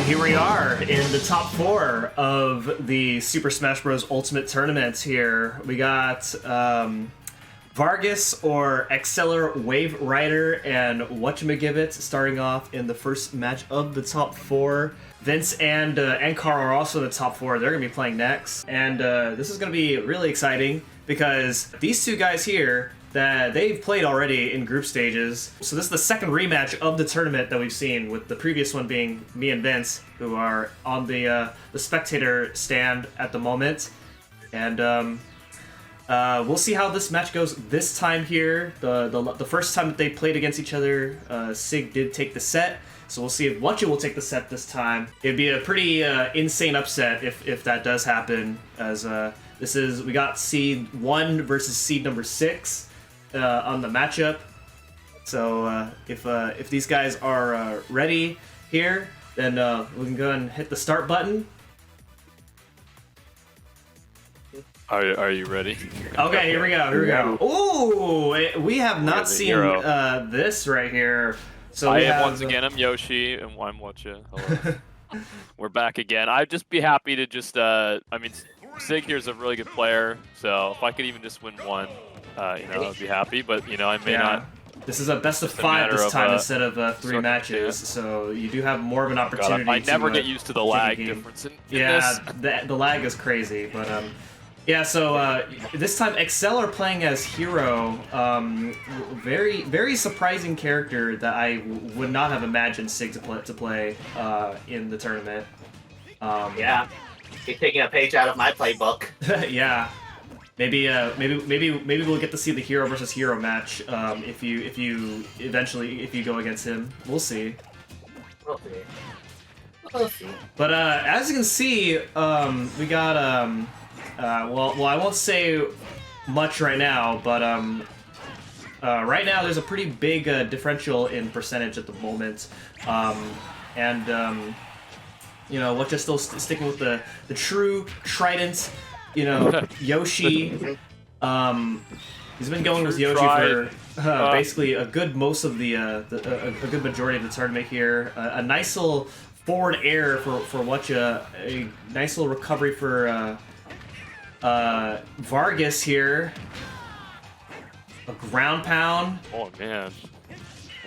here we are in the top 4 of the Super Smash Bros. Ultimate Tournament here. We got Vargas or AccelorWaveRider and Whatjamagiveit starting off in the first match of the top 4. Vince and Ancaro are also in the top 4. They're going to be playing next. And this is going to be really exciting because these two guys here, that they've played already in group stages. So this is the second rematch of the tournament that we've seen, with the previous one being me and Vince, who are on the spectator stand at the moment. And we'll see how this match goes this time here. The first time that they played against each other, Sig did take the set. So we'll see if Whatja will take the set this time. It'd be a pretty insane upset if that does happen, as we got seed 1 versus seed number 6 on the matchup. So if these guys are ready here, then we can go and hit the start button. Are you ready? Okay, here we go. Ooh, we have not seen this right here. So I am once again. I'm Yoshi, and I'm Whatja. Hello. We're back again. I'd just be happy to just. I mean, Sig here's a really good player, so if I could even just win one, I'd be happy. But I may not. This is a best of 5 this time instead of 3 matches, so you do have more of an opportunity. God, I never get used to the lag difference in this. The lag is crazy, but yeah. So this time Excel are playing as Hero, very very surprising character that I would not have imagined Sig to play in the tournament. Yeah, he's taking a page out of my playbook. Yeah. Maybe we'll get to see the Hero versus Hero match if you eventually go against him. We'll see. We'll see. But as you can see, we got well, I won't say much right now, but right now there's a pretty big differential in percentage at the moment, and What's just still sticking with the true trident. Yoshi, he's been going with Yoshi for basically a good majority of the tournament here. A nice little forward air for Whatja, a nice little recovery for Vargas here. A ground pound. Oh man,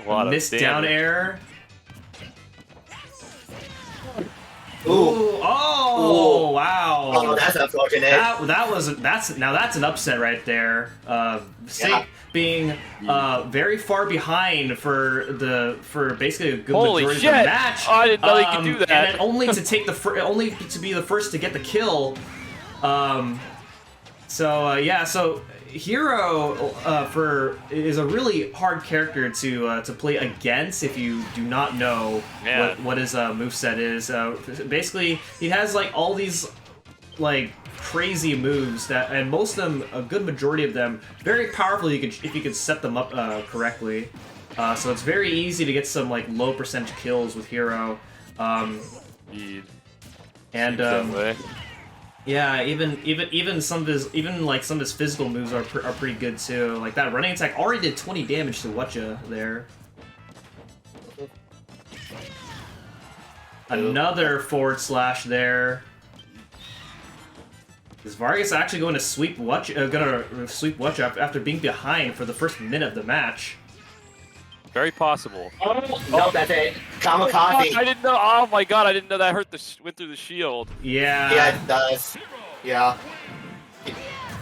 a missed down air. Ooh. Oh, wow. Oh, that's unfortunate. That's an upset right there. Sig being very far behind for basically a good majority of the match. I didn't know he could do that. And then only to take only to be the first to get the kill. So Hero is a really hard character to play against if you do not know what his moveset is. Basically, he has like all these like crazy moves and most of them, a good majority of them, very powerful if you could set them up correctly. So it's very easy to get some like low percentage kills with Hero. Yeah, even some of his physical moves are pretty good too. Like that running attack already did 20 damage to Whatja there. Another forward slash there. Is Vargas actually going to sweep Whatja after being behind for the first minute of the match? Very possible. No, that's it. Kamikaze. I didn't know. Oh my god, I didn't know that went through the shield. Yeah. Yeah, it does. Yeah.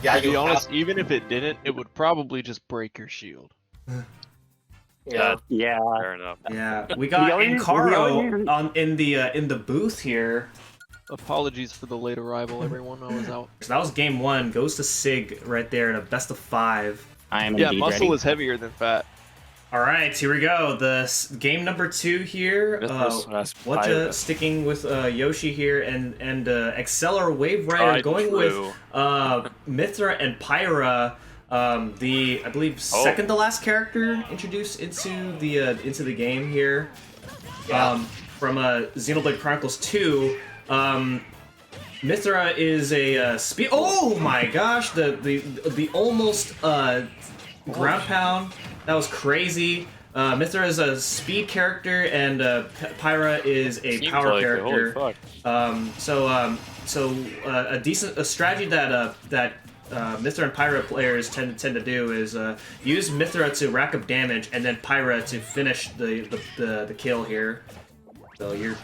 Yeah, to be honest, even if it didn't, it would probably just break your shield. Yeah. Fair enough. Yeah. We got Ancaro in the booth here. Apologies for the late arrival, everyone. I was out. So that was game 1. Goes to Sig right there in a best of 5. I am yeah, indeed muscle ready. is heavier than fat. All right, here we go. The game number 2 here. Whatja sticking with Yoshi here, and AccelorWaveRider going with Mithra and Pyra. I believe second to last character introduced into the game here. From Xenoblade Chronicles 2. Mithra is a speed. Oh my gosh! The almost ground pound. That was crazy. Mithra is a speed character, and Pyra is a Seems power like it. Holy character. fuck. A strategy that Mithra and Pyra players tend to do is use Mithra to rack up damage, and then Pyra to finish the kill here. So you're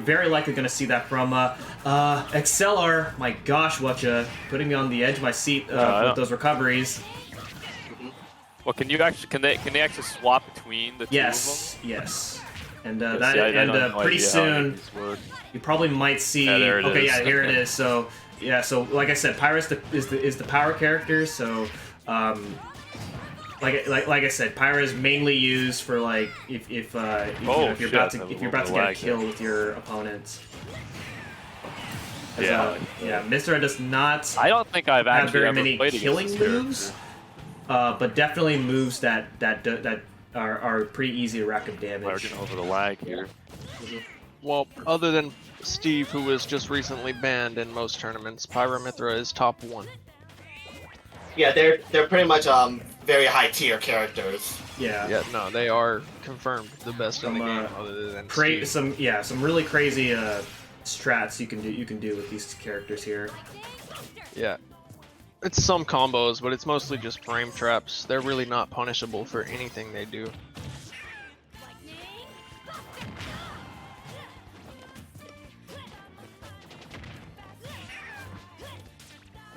very likely going to see that from Accelor. My gosh, Whatcha, putting me on the edge of my seat with those recoveries. Well, can they actually swap between the two of them? Yes. And Yeah, pretty soon you probably might see. Yeah, there it okay, is. yeah, here it is. So yeah, so like I said, Pyra is the power character. So like I said, Pyra is mainly used for like if you're about to get a kill with your opponent. Yeah. Mithra does not I don't think I've have actually very ever many played against killing this moves, but definitely moves that are pretty easy to rack up We're damage. getting over the lag here. Well, other than Steve, who was just recently banned in most tournaments, Pyra Mithra is top 1. Yeah, they're pretty much very high tier characters. Yeah, no, they are confirmed the best in the game, other than Steve. Some really crazy strats you can do with these characters here. Yeah. It's some combos, but it's mostly just frame traps. They're really not punishable for anything they do.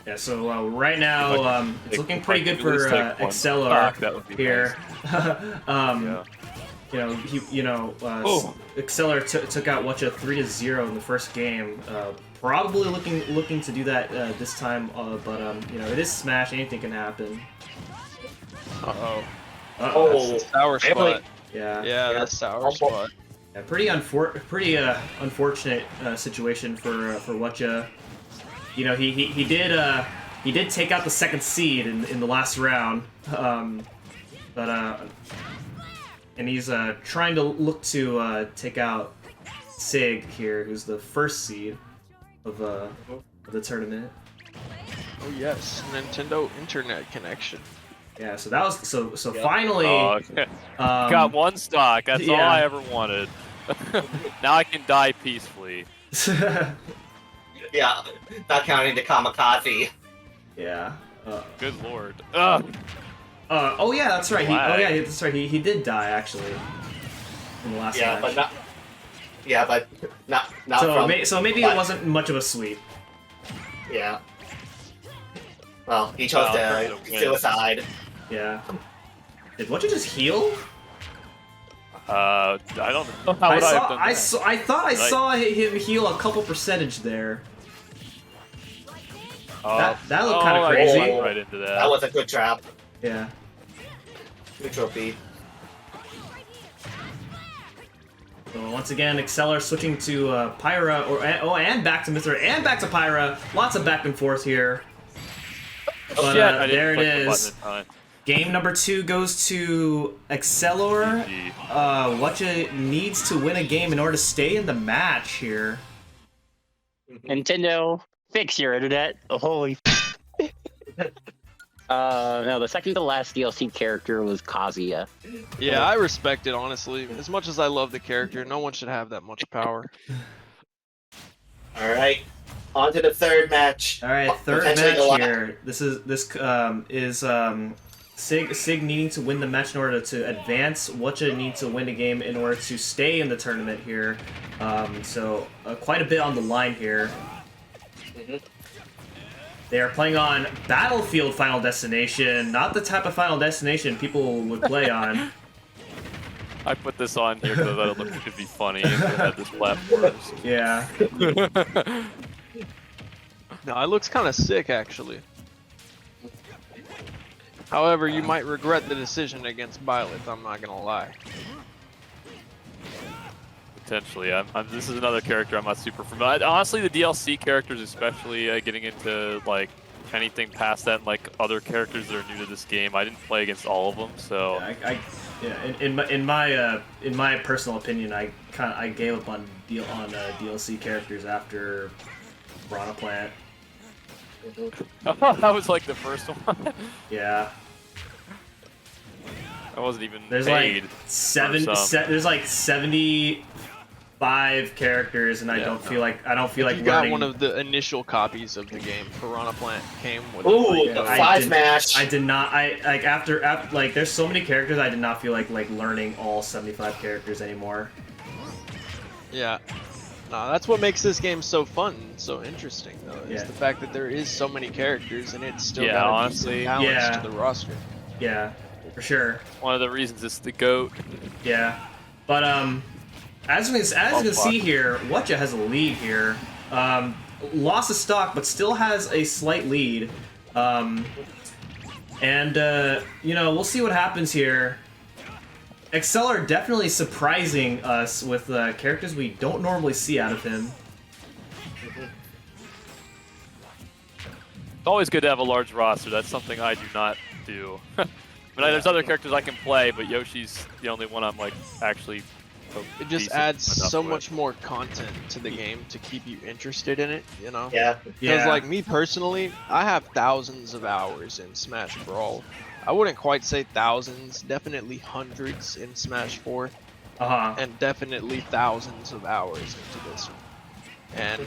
Yeah, so right now it's looking pretty good for Accelor That would be here. Yeah. Accelor took out Whatcha 3-0 in the first game. Probably looking to do that this time, but it is Smash. Anything can happen. Uh-oh. Oh, That's sour spot. Yeah. Yeah, that's sour spot. Yeah, pretty unfortunate situation for Whatcha. You know, he did take out the second seed in the last round, and he's trying to look to take out Sig here, who's the first seed of the tournament. Oh yes, Nintendo Internet connection. Yeah, so that was so finally. Okay. Got one stock. That's all I ever wanted. Now I can die peacefully. yeah, not counting the kamikaze. Yeah. Good lord. Ugh. Oh yeah, that's right. Lag. That's right. He did die actually in the last match. But not. Yeah, but not So maybe it wasn't much of a sweep. Yeah. Well, he chose to suicide. Yeah. Did Whatcha just heal? I don't know how would I have done that. I thought I saw him heal a couple percentage there. That looked kind of I crazy. went right into that. That was a good trap. Yeah. Neutral beat. So once again, Accelor switching to Pyra, and back to Mithra, and back to Pyra. Lots of back and forth here. But there it is. Game number 2 goes to Accelor. Whatcha needs to win a game in order to stay in the match here. Nintendo, fix your internet. Holy. No, the second to last DLC character was Kazuya. Yeah, I respect it, honestly. As much as I love the character, no one should have that much power. Alright. On to the third match. Alright, third match here. This is Sig needing to win the match in order to advance. Whatcha needs to win a game in order to stay in the tournament here. So quite a bit on the line here. They are playing on Battlefield Final Destination, not the type of Final Destination people would play on. I put this on here because I thought it could be funny if it had this platform. Yeah. No, it looks kind of sick, actually. However, you might regret the decision against Violet, I'm not gonna lie. Potentially, this is another character I'm not super familiar. Honestly, the DLC characters, especially getting into like anything past that, and like other characters that are new to this game, I didn't play against all of them. So in my personal opinion, I gave up on DLC characters after Piranha Plant. that was like the first one. Yeah. I wasn't even There's paid. like there's like 75 characters, and I don't feel like You got learning. one of the initial copies of the game. Piranha Plant came with. Ooh, the the free five did- match. I did not. I like after like there's so many characters. I did not feel like learning all 75 characters anymore. Yeah. No, that's what makes this game so fun, and so interesting, though. Is Yeah. the fact that there is so many characters, and it's still Yeah, got a honestly. decent balance Yeah. to the roster. Yeah, for sure. One of the reasons it's the GOAT. Yeah, but as we can fuck. see here, Whatja has a lead here. Lost a stock, but still has a slight lead. And you know, we'll see what happens here. Acceler definitely surprising us with characters we don't normally see out of him. It's always good to have a large roster. That's something I do not do. But there's other characters I can play, but Yoshi's the only one I'm like actually. It just decent adds enough so with. much more content to the game to keep you interested in it, you know? Yeah. Because, like, me personally, I have thousands of hours in Smash Brawl. I wouldn't quite say thousands, definitely hundreds in Smash 4, and definitely thousands of hours into this one. And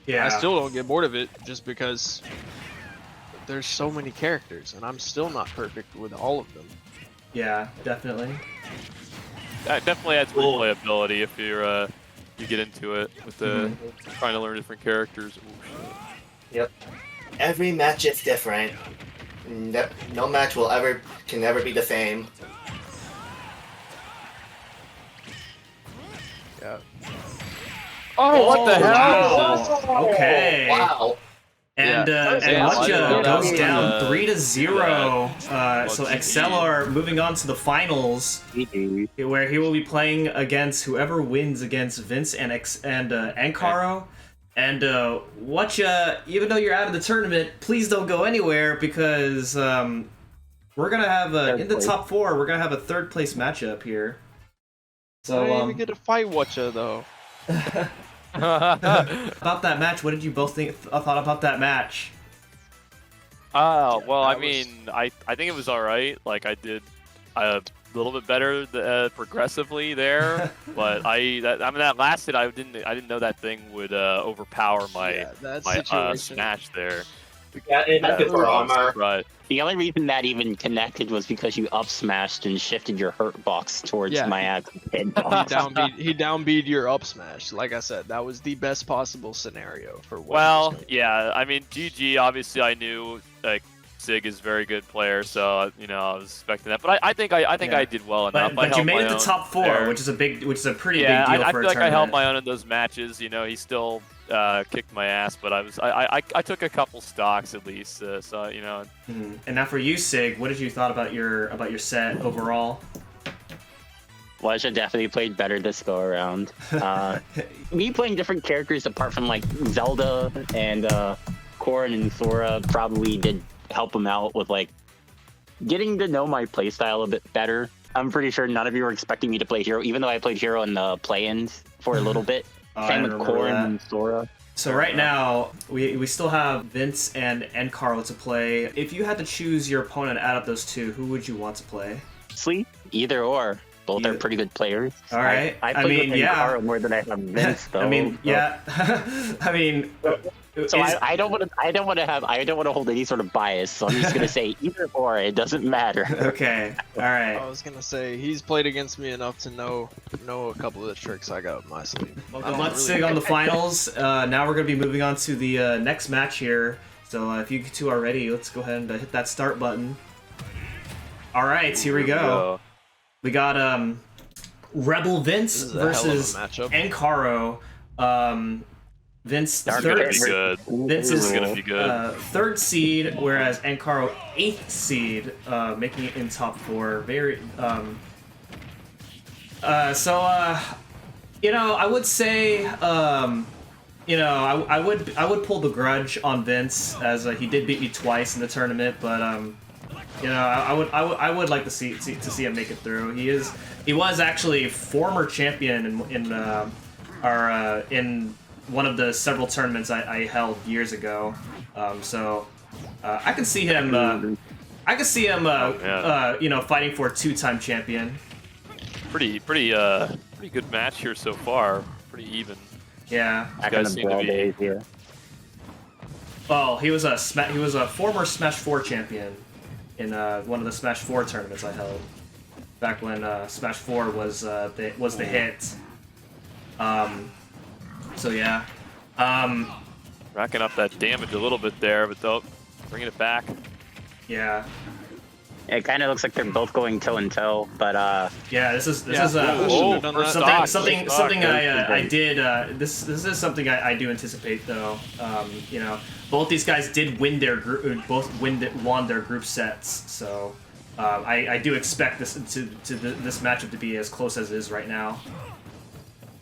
Yeah. I still don't get bored of it just because there's so many characters, and I'm still not perfect with all of them. Yeah, definitely. That definitely adds Cool. replayability if you're you get into it with the trying to learn different characters. Ooh, shit. Yep. Every match is different. No match can ever be the same. Yeah. Oh, what the hell? Wow. Okay. Wow. And Yeah. and Yeah, Whatja that goes was, down 3-0. So GG. Accelor moving on to the finals, where he will be playing against whoever wins against Vince and Ancaro. And Whatja, even though you're out of the tournament, please don't go anywhere because we're gonna have in the top 4. We're gonna have a 3rd place matchup here. I So didn't even get to fight Whatcha, though. about that match, what did you both thought about that match? Oh, well, I that was- mean, I think it was all right. Like I did a little bit better progressively there, but I mean that lasted. I didn't know that thing would overpower my that my situation. smash there. Yeah, it had good for armor. Right. The only reason that even connected was because you up smashed and shifted your hurt box towards Yeah. my actual head He box. downbeat your up smash. Like I said, that was the best possible scenario for what Well, was going yeah. I mean, GG. Obviously, I knew like Sig is a very good player, so you know I was expecting that. But I think I did well enough. I But you held made my it to own top 4, there. which is a pretty Yeah, big deal I for feel a like I held tournament. my own in those matches. You know, he still kicked my ass, but I took a couple stocks at least. So you know, Mhm. And now for you, Sig, what did you thought about your set overall? Whatja definitely played better this go around. Me playing different characters apart from like Zelda and Corrin and Sora probably did help him out with like getting to know my playstyle a bit better. I'm pretty sure none of you were expecting me to play Hero, even though I played Hero in the play-ins for a little bit. I Same with remember Corrin that. and Sora. So right now, we still have Vince and Ancaro to play. If you had to choose your opponent out of those two, who would you want to play? Honestly, either or. Both Either- are pretty good players. All right. I I played mean, with yeah. Ancaro more than I have Vince, though. I mean, yeah. I mean, So is- I don't want to hold any sort of bias. So I'm just gonna say either or. It doesn't matter. okay. All right. I was gonna say he's played against me enough to know a couple of the tricks I got up my sleeve. Well, I good don't luck, really- Sig, on the finals. Now we're going to be moving on to the next match here. So if you two are ready, let's go ahead and hit that start button. All right, here we go. We got RebelVince This is a hell of a versus matchup. Ancaro. Vince Dark It's gonna third, be good. Vince This is is gonna be good. 3rd seed, whereas Ancaro 8th seed, making it in top 4. Very you know, I would say you know, I would pull the grudge on Vince as he did beat me twice in the tournament, but you know, I would like to see him make it through. He was actually former champion in one of the several tournaments I held years ago. So I can see him I could see him, you know, fighting for a 2-time champion. Pretty good match here so far. Pretty even. Yeah. Back guys in the seem to brawl be- days here. Well, he was a former Smash 4 champion in one of the Smash 4 tournaments I held back when Smash 4 was the hit. So yeah. Racking up that damage a little bit there, but they'll bringing it back. Yeah. It kind of looks like they're both going toe and toe, but Yeah, this is Yeah, Oh, done first that. something stock. I did. This is something I do anticipate though. You know, both these guys did win their group, won their group sets. So I do expect this this matchup to be as close as it is right now.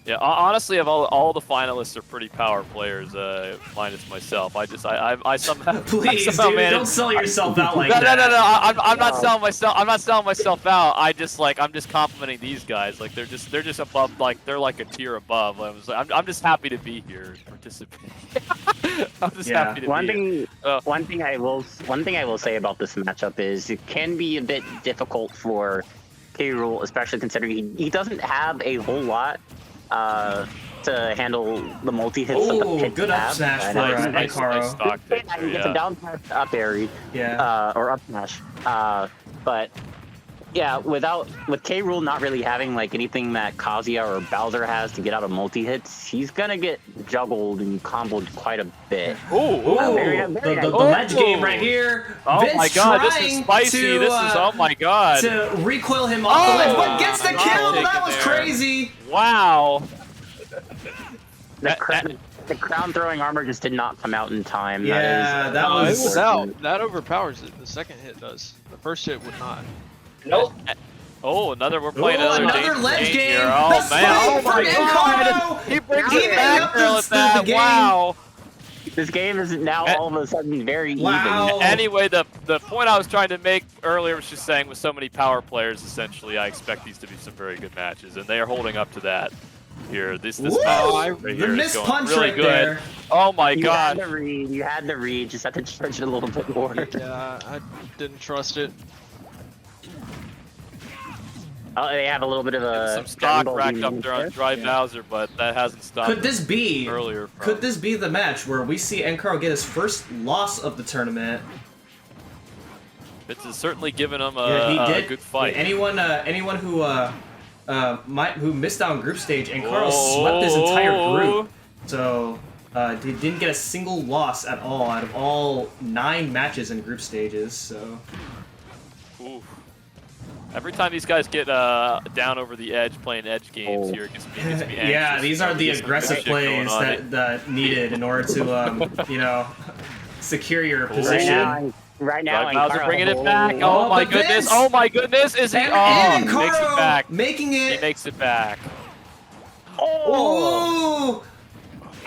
Yeah, honestly, of all the finalists are pretty power players, minus myself. I somehow Please, I somehow dude, managed- don't sell yourself out like no, that. no. I'm not selling myself. I'm not selling myself out. I'm just complimenting these guys. Like they're just above. Like they're like a tier above. I'm just happy to be here and participate. I'm just happy to be here. One thing I will say about this matchup is it can be a bit difficult for K. Rool, especially considering he doesn't have a whole lot to handle the multi-hits that the Oh, pits good up have. smash And for Nice Ancaro. stock he picture, gets a yeah. down smash up airy, Yeah. or up smash. But yeah, with K. Rool not really having like anything that Kazuya or Bowser has to get out of multi-hits, he's gonna get juggled and comboed quite a bit. Ooh, very the nice. ledge game right here. Oh Vince my god, this is trying spicy. to, This is oh my god. to recoil him off the ledge, but gets the not kill. taken That was there. crazy. Wow. The crown throwing armor just did not come out in time. Yeah, that No, it was- was out. That overpowers it. The second hit does. The first hit would not. Nope. Oh, we're playing another another ledge game. here. The Oh man, spike oh from my god. Ancaro. He brings He it made back up there the with that. game. Wow. This game is now all of a sudden very Wow. even. Anyway, the point I was trying to make earlier was just saying with so many power players, essentially, I expect these to be some very good matches, and they are holding up to that here. This Woo! match right The here is missed going punch really right good. there. Oh my You god. had the read, just had to charge it a little bit more. Yeah, I didn't trust it. Oh, they have a little bit of a Some stock Dragon Ball racked Z up there on Dry Bowser, but that hasn't stopped Could this be? earlier. Could this be the match where we see Ancaro get his first loss of the tournament? It's certainly given him Yeah, he a did. good fight. Anyone who missed out on group stage, Ancaro swept his entire group. So he didn't get a single loss at all out of all 9 matches in group stages. So Ooh. Every time these guys get down over the edge playing edge games here, it gets me anxious. yeah, these are the There's some aggressive good shit going plays on. that needed in order to you know, secure your Right position. now, right now, Dry Bowser Ancaro- bringing it back. Oh, Oh my but goodness! Vince! Oh my goodness! Is he? And Oh, he makes it Ancaro back. making He it. makes it back. Ooh!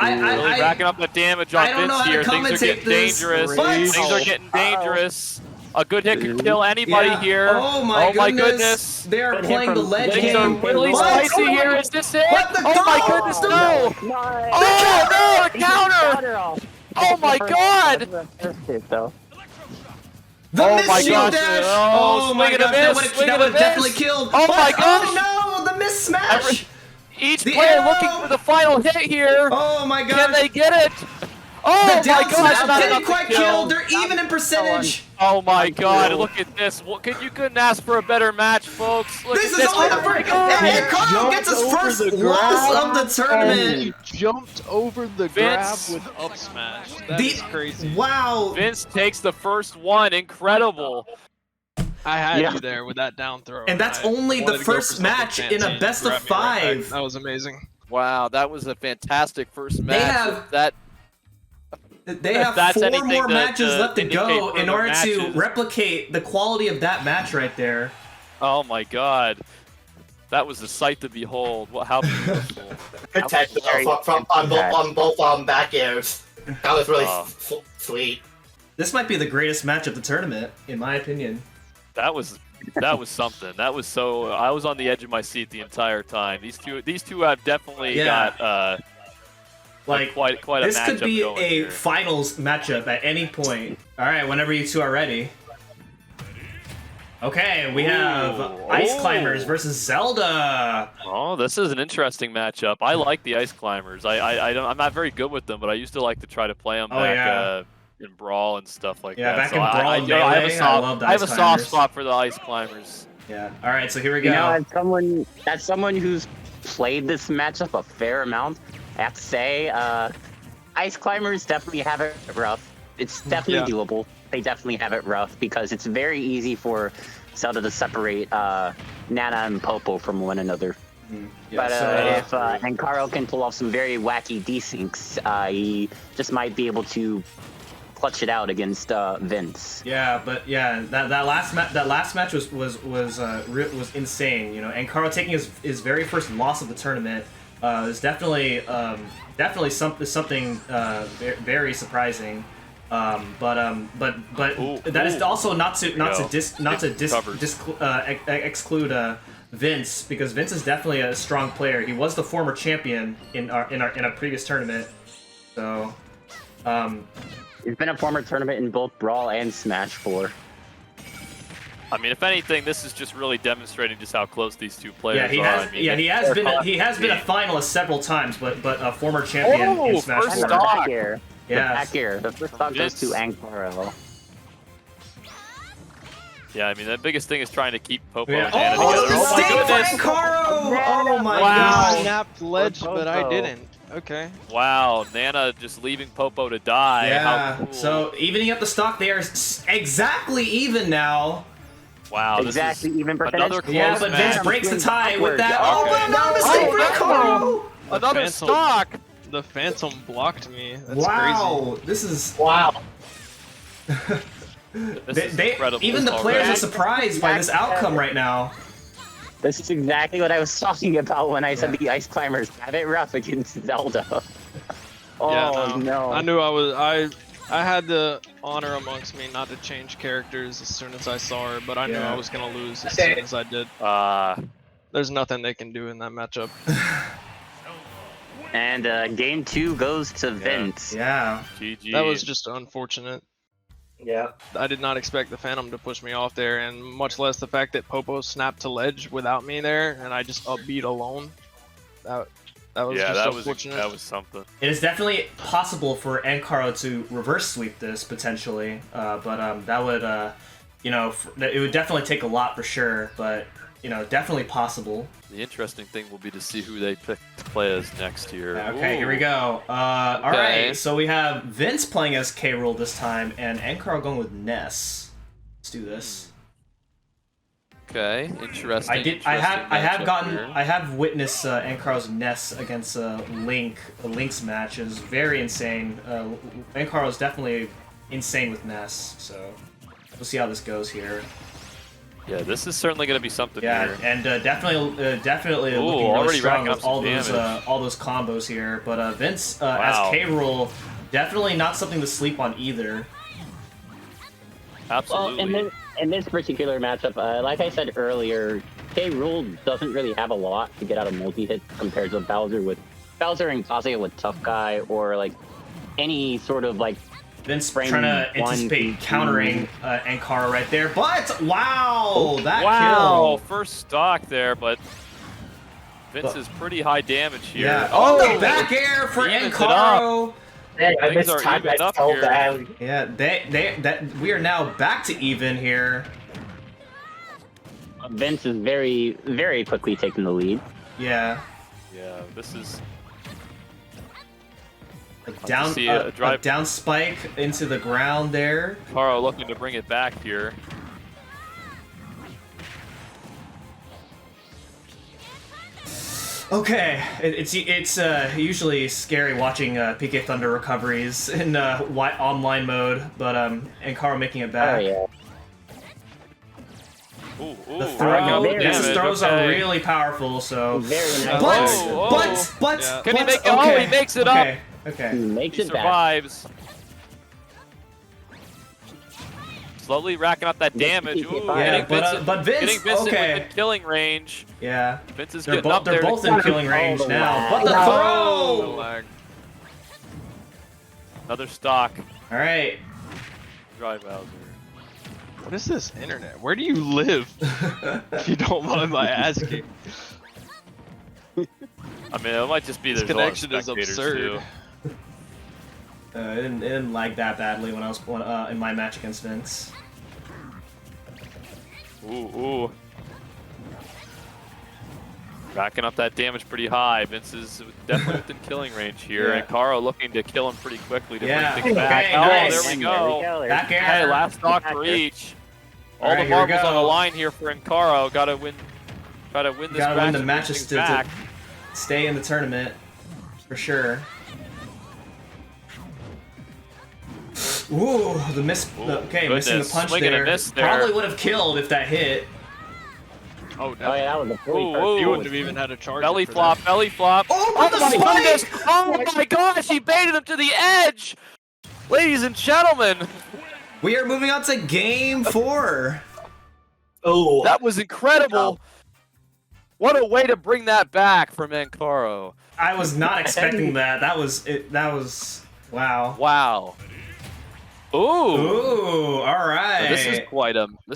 Really racking up the damage I on don't know Vince how to here. Things are commentate getting this, dangerous. but- Things are getting dangerous. A good hit could kill anybody Yeah. here. Oh my goodness. They are Good hit playing the from ledge Vince. Things are game. really What? spicy here. Is this it? What the Oh my goal? goodness, The- no! Nice. Oh no, the counter! Counter off. Oh my god! The first hit, though. The Oh missed my shield gosh. dash! Oh, Oh my swing and a gosh, that miss, swing would and a have definitely miss. killed. Oh my But- gosh. Oh no, the missed smash! Each The player arrow! looking for the final hit here. Oh my Can gosh! they get it? Oh The my down gosh, smash not didn't enough to quite kill. kill. They're even in percentage. Oh my god, look at this. You couldn't ask for a better match, folks. Look This at is this. over. Oh my god. And Ancaro gets his Jumped first over the loss ground. of the tournament. He jumped over the grab Vince. with up smash. That is crazy. Wow. Vince takes the first one. Incredible. I had Yeah. you there with that down throw. And that's I only wanted the to go for first something match in a fancy. best of Grabbed me right back. 5. That was amazing. Wow, that was a fantastic first match. have- That They If have that's 4 anything more to- matches to left to indicate go in further order to matches. replicate the quality of that match right there. oh my god. That was a sight to behold. How beautiful. Protect very from on both back airs. That was really sweet. This might be the greatest match of the tournament, in my opinion. That was something. That was so. I was on the edge of my seat the entire time. These two have definitely Yeah. got Like, quite a this could matchup be going a here. finals matchup at any point. All right, whenever you two are ready. Okay, we have Ice Climbers versus Zelda. Oh, this is an interesting matchup. I like the Ice Climbers. I'm not very good with them, but I used to like to try to play them in Brawl and stuff like that. Back so in Brawl and Melee, I have a soft spot for the Ice Climbers. Yeah. All right, so here we go. You know, as someone who's played this matchup a fair amount, I have to say, Ice Climbers definitely have it rough. It's definitely doable. They definitely have it rough because it's very easy for Zelda to separate Nana and Popo from one another. But if Ancaro can pull off some very wacky desyncs, he just might be able to clutch it out against Vince. Yeah, but that last match was insane. You know, Ancaro taking his very first loss of the tournament is definitely something very surprising. But that is also not to exclude Vince, because Vince is definitely a strong player. He was the former champion in a previous tournament. So he's been a former tournament in both Brawl and Smash 4. I mean, if anything, this is just really demonstrating just how close these two players are. He has been a finalist several times, but a former champion in Smash 4. The back air. The first stock goes to Ancaro. Yeah, I mean, the biggest thing is trying to keep Popo Yeah. and Nana Oh, together. the Oh my mistake for goodness! Ancaro! Oh my I gosh! snapped ledge, but I didn't. Okay. Wow, Nana just leaving Popo to die. Yeah, How cool. so evening up the stock, they are exactly even now. Wow, Exactly, this is even percentage. another close Yeah, but match. Vince breaks the tie with that. Okay. Oh, but another mistake for Ancaro! Another Phantom. stock! The Phantom blocked me. That's Wow, this is This is incredible. even the players are already. surprised by this outcome right now. This is exactly what I was talking about when I said the Ice Climbers have it rough against Zelda. Oh no. I knew I had the honor amongst me not to change characters as soon as I saw her, but I knew I was gonna lose as soon as I did. There's nothing they can do in that matchup. And game 2 goes to Vince. Yeah. GG. That was just unfortunate. Yeah. I did not expect the Phantom to push me off there, and much less the fact that Popo snapped to ledge without me there, and I just upbeat alone. That was just unfortunate. That was something. It is definitely possible for Ancaro to reverse sweep this potentially, but that would, it would definitely take a lot for sure. But definitely possible. The interesting thing will be to see who they pick to play as next year. Okay, here we go. All right, so we have Vince playing as K. Rool this time, and Ancaro going with Ness. Let's do this. Okay, interesting. I have witnessed Ancaro's Ness against Link's match. It was very insane. Ancaro's definitely insane with Ness, so we'll see how this goes here. Yeah, this is certainly going to be something here. And definitely looking really already strong racking up with some all those combos here. But Vince Wow. as K. Rool, definitely not something to sleep on either. Absolutely. Well, in this particular matchup, like I said earlier, K. Rool doesn't really have a lot to get out of multi-hits compared to Bowser and Kazuya with Tough Guy, or like any sort of like Vince frame trying to anticipate countering Ancaro right there, but wow, that kill. First stock there, but Vince is pretty high damage here. Yeah. Oh, the back air for Evens it Ancaro. Hey, I Things missed are time. evened That's up so here. bad. Yeah, we are now back to even here. Vince is very, very quickly taking the lead. Yeah. Yeah, this is A down, see a a drive- down spike into the ground there. Ancaro looking to bring it back here. Okay, it's usually scary watching PK Thunder recoveries in online mode, but Ancaro making it back. Oh yeah. Ooh, The damage, throws okay. are really powerful, so. Very nice. But Yeah. Can he make it? okay, Oh, he makes it okay, up. Okay. He makes He it back. survives. Slowly racking up that damage. Ooh, Yeah, getting but Vince, getting Vincent okay. within killing range. Yeah. Vince is They're getting up both there. in killing range Oh, now. wow. But the No throw! lag. Another stock. All right. Drive Bowser. What is this internet? Where do you live? If you don't mind my asking. I mean, it might just be This there's a lot of connection is spectators, absurd. too. It didn't lag that badly when I was in my match against Vince. Ooh. Racking up that damage pretty high. Vince is definitely within killing range here. Yeah. And Caro looking to kill him pretty quickly to Yeah. bring things back. Okay, Oh, nice. there we go. Back air. Hey, last stock for each. All Alright, the here we marbles go. on the line here for Ancaro. Gotta win this Gotta match. win the and matches things to back. stay in the tournament, for sure. Ooh, the miss. Okay, missing the goodness. punch Swing and a there. miss there. Probably would have killed if that hit. Oh, Oh yeah, that was a fully Ooh, perfect. ooh. You wouldn't have even had a charge. Belly flop, belly flop. Oh, Oh the my spike! goodness! Oh my gosh, he baited him to the edge! Ladies and gentlemen, We are moving on to game 4. Oh, that was incredible. What a way to bring that back from Ancaro. I was not expecting that. That was it. That was wow. Wow. Ooh. Ooh, all right. This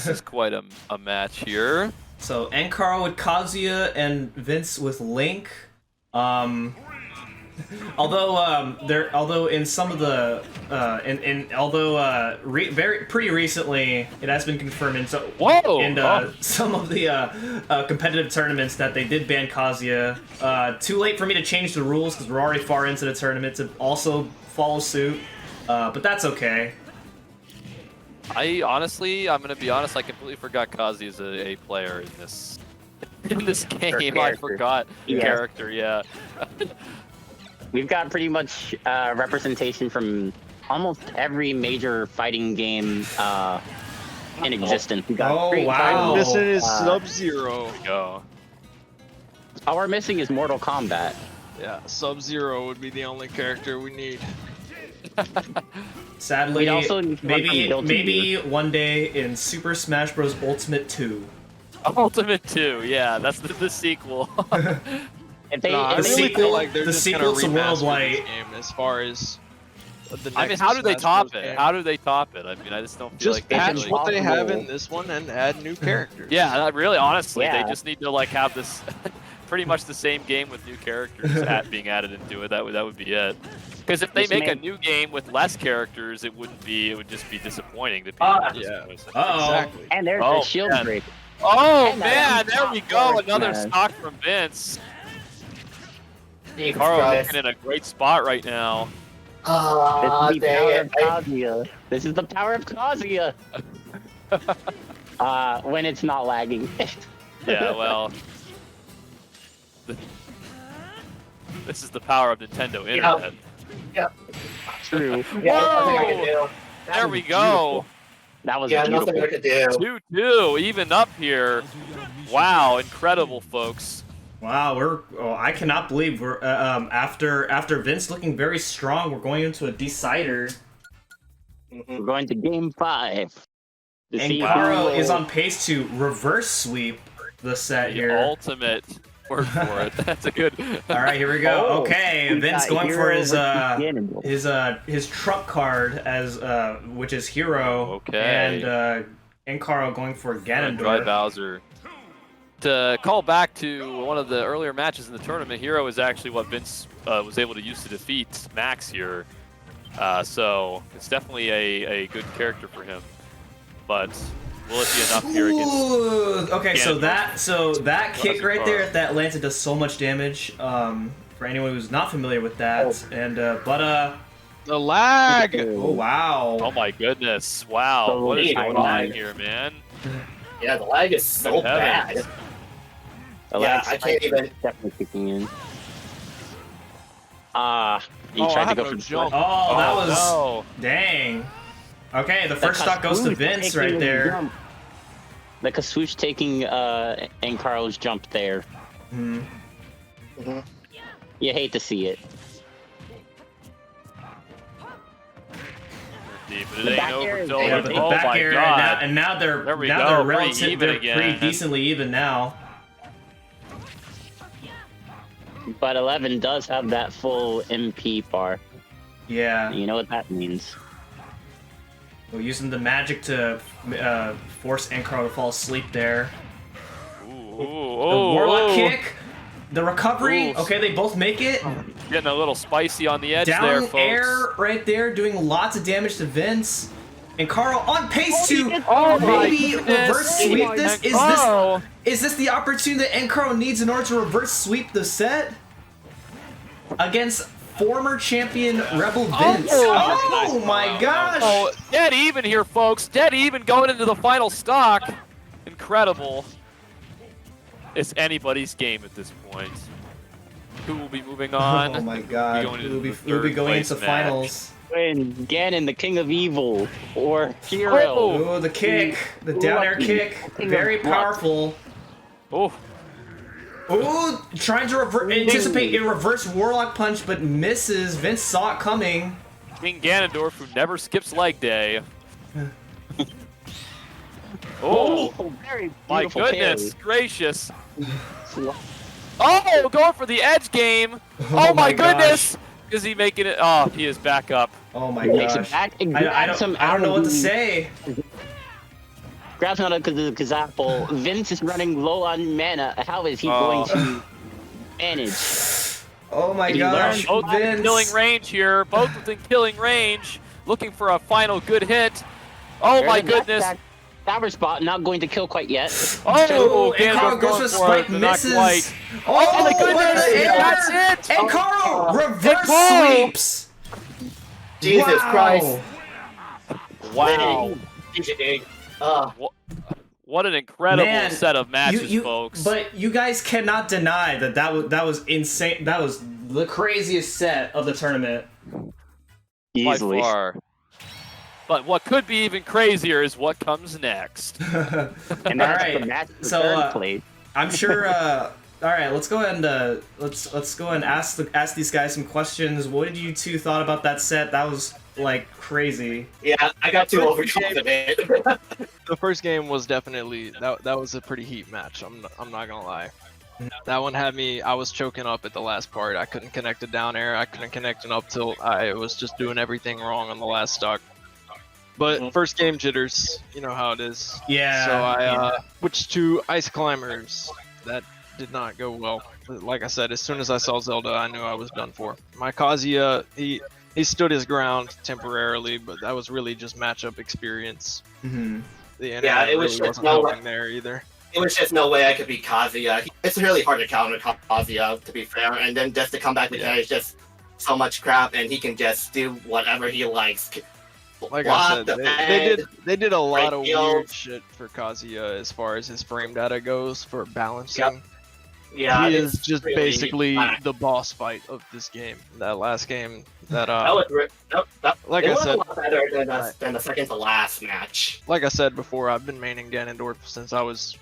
is quite a match here. So Ancaro with Kazuya and Vince with Link. Although in some of the pretty recently it has been confirmed in some of the competitive tournaments that they did ban Kazuya. Too late for me to change the rules because we're already far into the tournament to also follow suit. But that's okay. I'm gonna be honest, I completely forgot Kazi is a player in this game. I forgot the character, yeah. We've got pretty much representation from almost every major fighting game in existence. We got Oh, Street wow. Fighter, This is Sub-Zero. Go. All we're missing is Mortal Kombat. Yeah, Sub-Zero would be the only character we need. Sadly, We'd also need one from Guilty maybe one day in Super Smash Bros. Ultimate 2. Ultimate 2, yeah, that's the sequel. If they, Nah, I if they really sequel- feel like they're the just sequel gonna to remaster Worldwide- this game as far as the I mean, next how do they Smash top Bros. it? game. How do they top it? I mean, I just don't feel Just like they patch really... what they have possible. in this one and add new characters. Yeah, really, honestly, Yeah. they just need to like have this pretty much the same game with new characters being added into it. That would be it. Because if they Just make a make- new game with less characters, it would just be disappointing to people. Yeah. Uh-oh. Exactly. And there's Oh, the shield man. break. Oh And man, there we go. top Another man. stock from Vince. Jesus Caro Christ. looking in a great spot right now. Ah, This is the dang power it. of Kazuya. This is the power of Kazuya. When it's not lagging. Yeah, well. This is the power of Nintendo Internet. True. Yeah, nothing I can do. There we go. That was Yeah, beautiful. nothing I can do. 2-2, even up here. Wow, incredible, folks. Wow, I cannot believe we're after Vince looking very strong, we're going into a decider. We're going to game 5. To And see Caro who is will- on pace to reverse sweep the set The here. ultimate word for it. That's a good. All right, here we go. Oh, Okay, we Vince got going for Hero his versus his truck card as which is Hero. Okay. And Caro going for Dry Ganondorf. Bowser. To call back to one of the earlier matches in the tournament, Hero is actually what Vince was able to use to defeat Max here. So it's definitely a good character for him. But will it be enough here against? Ooh, okay, so Ganondorf? that kick right there, Caro. if that lands, it does so much damage. For anyone who's not familiar with that, and The lag! oh wow. Oh my goodness! Wow, So what is big going lag. on here, man? Yeah, the lag is so Good bad. heavens. The Yeah, lag I can't spike is even- Definitely kicking in. He Oh, I tried to have go no for jump. Oh, that was no. dang. Okay, the first stock goes to Kaswoosh Vince taking right the there. jump. The Kaswoosh taking Ancaro's jump there. Hmm. Mhm. You hate to see it. But The it ain't back over air is till Yeah, Yeah, but oh the back my air, god! and now they're There we now go, they're pretty relative, even they're again. pretty decently even now. But 11 does have that full MP bar. Yeah. You know what that means. We're using the magic to force Ancaro to fall asleep there. Ooh, The oh, Warlock oh. kick. The recovery. Ooh. Okay, they both make it. Getting a little spicy on the edge Down there, folks. air right there, doing lots of damage to Vince. Ancaro on pace to maybe goodness. reverse sweep this. Oh. Is this the opportunity that Ancaro needs in order to reverse sweep the set against former champion RebelVince? Oh my gosh! Oh, dead even here, folks. Dead even going into the final stock. Incredible. It's anybody's game at this point. Who will be moving on? Oh my god! Who We'll be going into finals. When Ganon, the king of evil, or hero. Oh, the kick, the down air kick, very powerful. Oh. Ooh, trying to anticipate a reverse Warlock punch, but misses. Vince saw it coming. King Ganondorf, who never skips leg day. Oh, very my beautiful goodness gracious. carry. Oh, going for the edge game. Oh, my goodness. gosh. Is he making it? Oh, he is back up. Oh my Makes it gosh! back and I grabs him don't know what to out. say. Grabs him out of the Kazapple. Vince is running low on mana. How is he going to manage? Oh my Did he gosh! Both within Vince. killing range here. Both within killing range. Looking for a final good hit. Oh my There's a goodness. backpack. Tower spot, not going to kill quite yet. Oh, Ancaro Ganondorf goes going for for spike, it, but not misses. quite. Oh my goodness, what an error. that's it. Ancaro reverse Ancaro. sweeps. Jesus Wow. Christ. Wow. Uh, What an incredible Man, set of matches, you, folks. But you guys cannot deny that was insane. That was the craziest set of the tournament. Easily. By far. But what could be even crazier is what comes next. And that's Alright, the match for so, third place. I'm sure. All right, let's go ahead and let's go and ask these guys some questions. What did you two thought about that set? That was like crazy. yeah, I got too overconfident. The first game was definitely that was a pretty heat match. I'm not gonna lie. That one had me. I was choking up at the last part. I couldn't connect it down air. I couldn't connect an up tilt. I was just doing everything wrong on the last stock. But first game jitters, you know how it is. Yeah. So I switched to Ice Climbers. That did not go well. Like I said, as soon as I saw Zelda, I knew I was done for. My Kazuya, he stood his ground temporarily, but that was really just matchup experience. Mm-hmm. The internet Yeah, it was really just wasn't helping there either. It was just no way I could beat Kazuya. It's really hard to counter Kazuya, to be fair. And then just to come back with that is just so much crap, and he can just do whatever he likes. Like Block I said, the they did a lot of break weird heals. shit for Kazuya as far as his frame data goes for balancing. Yeah, he it's is just really basically whack. the boss fight of this game. That last game, that That was like it I was said, a lot better than the second to last match. like I said before, I've been maining Ganondorf since I was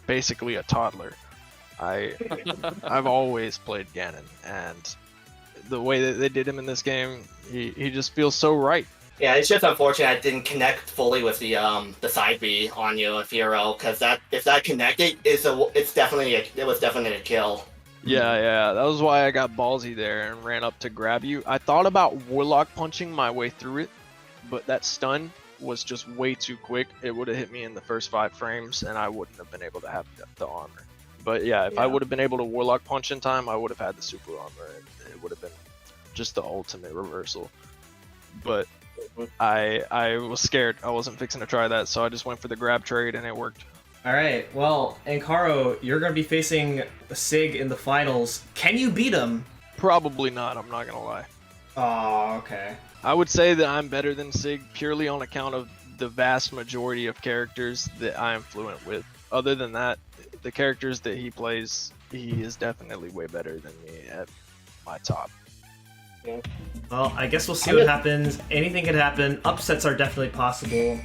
basically a toddler. I've always played Ganon, and the way that they did him in this game, he just feels so right. Yeah, it's just unfortunate I didn't connect fully with the side B on you of Hero, because if that connected, it was definitely a kill. Yeah, that was why I got ballsy there and ran up to grab you. I thought about Warlock punching my way through it, but that stun was just way too quick. It would have hit me in the first 5 frames, and I wouldn't have been able to have the armor. But yeah, if I would have been able to Warlock punch in time, I would have had the super armor, and it would have been just the ultimate reversal. But I was scared. I wasn't fixing to try that, so I just went for the grab trade, and it worked. All right. Well, Ancaro, you're gonna be facing Sig in the finals. Can you beat him? Probably not, I'm not gonna lie. Oh, okay. I would say that I'm better than Sig purely on account of the vast majority of characters that I am fluent with. Other than that, the characters that he plays, he is definitely way better than me at my top. Well, I guess we'll see what happens. Anything could happen. Upsets are definitely possible.